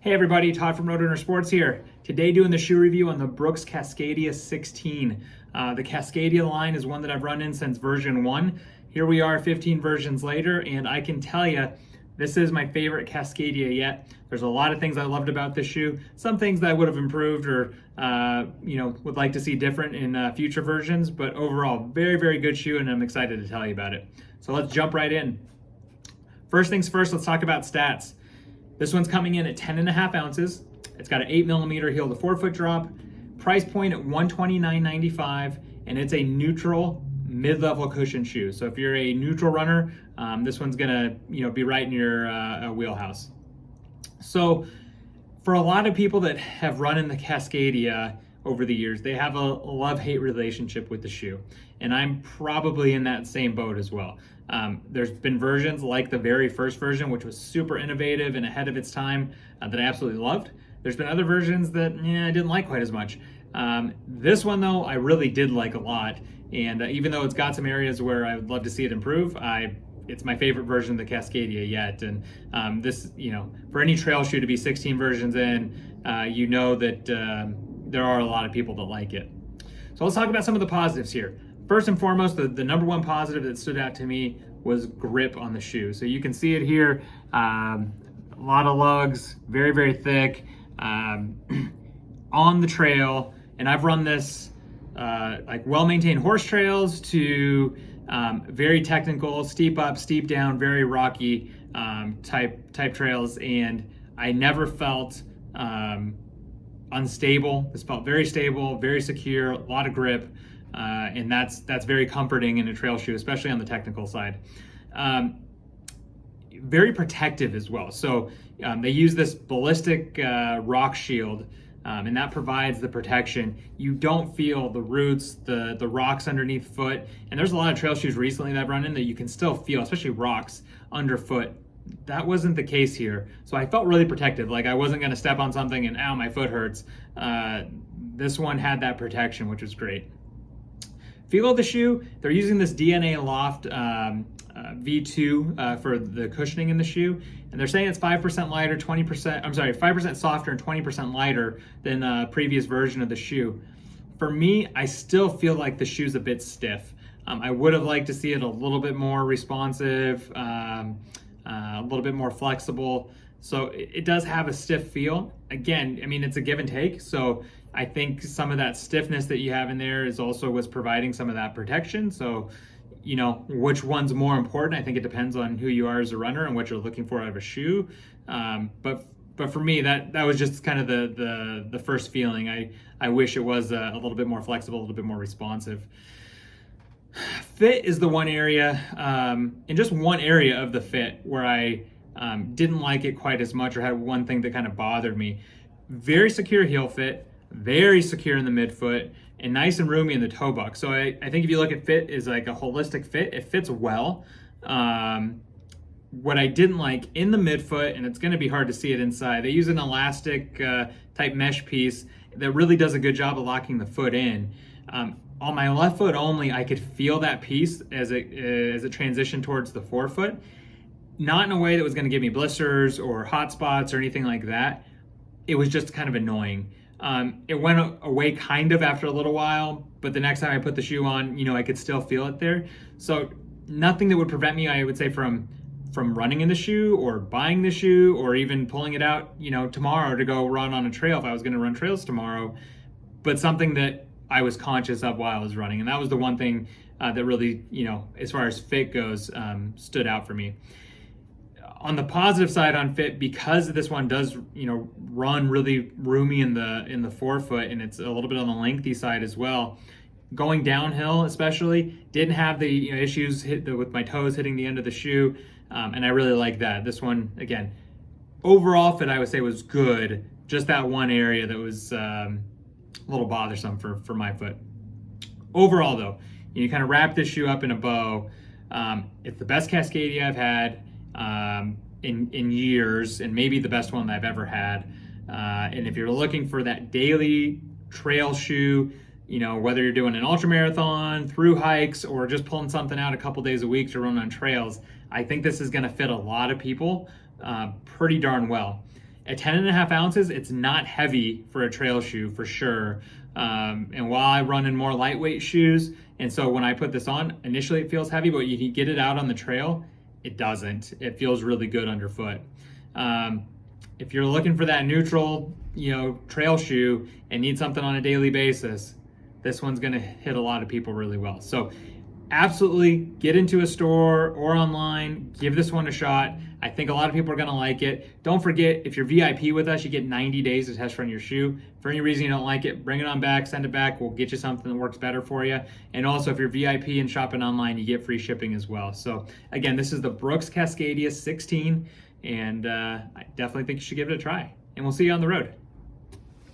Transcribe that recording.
Hey everybody, Todd from Roadrunner Sports here. Today doing the shoe review on the Brooks Cascadia 16. The Cascadia line is one that I've run in since version 1. Here we are 15 versions later, and I can tell you, this is my favorite Cascadia yet. There's a lot of things I loved about this shoe. Some things that I would have improved or would like to see different in future versions, but overall, very, very good shoe, and I'm excited to tell you about it. So let's jump right in. First things first, let's talk about stats. This one's coming in at 10.5 ounces. It's got an 8mm heel to forefoot drop, price point at $129.95, and it's a neutral mid-level cushion shoe. So if you're a neutral runner, this one's gonna be right in your wheelhouse. So for a lot of people that have run in the Cascadia over the years, they have a love-hate relationship with the shoe, and I'm probably in that same boat as well. There's been versions like the very first version, which was super innovative and ahead of its time, that I absolutely loved. There's been other versions that I didn't like quite as much. This one though, I really did like a lot, and even though it's got some areas where I would love to see it improve, it's my favorite version of the Cascadia yet. And this, for any trail shoe to be 16 versions in, that there are a lot of people that like it. So let's talk about some of the positives here. First and foremost, the number one positive that stood out to me was grip on the shoe. So you can see it here, a lot of lugs, very, very thick, on the trail. And I've run this like well-maintained horse trails to very technical, steep up, steep down, very rocky type trails. And I never felt unstable. This felt very stable, very secure, a lot of grip. And that's very comforting in a trail shoe, especially on the technical side. Very protective as well. So they use this Ballistic Rock Shield, and that provides the protection. You don't feel the roots, the rocks underneath foot. And there's a lot of trail shoes recently that I've run in that you can still feel, especially rocks underfoot. That wasn't the case here. So I felt really protective, like I wasn't gonna step on something and ow, my foot hurts. This one had that protection, which was great. Feel of the shoe, they're using this DNA Loft V2 for the cushioning in the shoe, and they're saying it's 5% lighter, 5% softer and 20% lighter than the previous version of the shoe. For me, I still feel like the shoe's a bit stiff. I would have liked to see it a little bit more responsive, a little bit more flexible. So it does have a stiff feel. Again, I mean, it's a give and take. So I think some of that stiffness that you have in there is also what's providing some of that protection. So, which one's more important? I think it depends on who you are as a runner and what you're looking for out of a shoe. But for me, that was just kind of the first feeling. I wish it was a little bit more flexible, a little bit more responsive. Fit is the one area, and just one area of the fit where I didn't like it quite as much, or had one thing that kind of bothered me. Very secure heel fit, very secure in the midfoot, and nice and roomy in the toe buck. So I think if you look at fit as like a holistic fit, it fits well. What I didn't like in the midfoot, and it's gonna be hard to see it inside, they use an elastic type mesh piece that really does a good job of locking the foot in. On my left foot only, I could feel that piece as it transitioned towards the forefoot. Not in a way that was gonna give me blisters or hot spots or anything like that. It was just kind of annoying. It went away kind of after a little while, but the next time I put the shoe on, I could still feel it there. So nothing that would prevent me, I would say, from running in the shoe or buying the shoe or even pulling it out, tomorrow to go run on a trail if I was gonna run trails tomorrow, but something that I was conscious of while I was running. And that was the one thing that really, as far as fit goes, stood out for me. On the positive side on fit, because this one does, run really roomy in the forefoot, and it's a little bit on the lengthy side as well. Going downhill, especially, didn't have the issues with my toes hitting the end of the shoe, and I really like that. This one, again, overall fit I would say was good. Just that one area that was a little bothersome for my foot. Overall, though, you kind of wrap this shoe up in a bow. It's the best Cascadia I've had in years, and maybe the best one that I've ever had. And if you're looking for that daily trail shoe, whether you're doing an ultramarathon, through hikes, or just pulling something out a couple days a week to run on trails, I think this is going to fit a lot of people pretty darn well. At 10.5 ounces, it's not heavy for a trail shoe for sure. And while I run in more lightweight shoes, and so when I put this on, initially it feels heavy, but you can get it out on the trail, it doesn't. It feels really good underfoot. If you're looking for that neutral, trail shoe and need something on a daily basis, this one's gonna hit a lot of people really well. So absolutely get into a store or online, give this one a shot. I think a lot of people are gonna like it. Don't forget, if you're VIP with us, you get 90 days to test run your shoe. For any reason you don't like it, bring it on back, send it back. We'll get you something that works better for you. And also, if you're VIP and shopping online, you get free shipping as well. So again, this is the Brooks Cascadia 16, and I definitely think you should give it a try. And we'll see you on the road.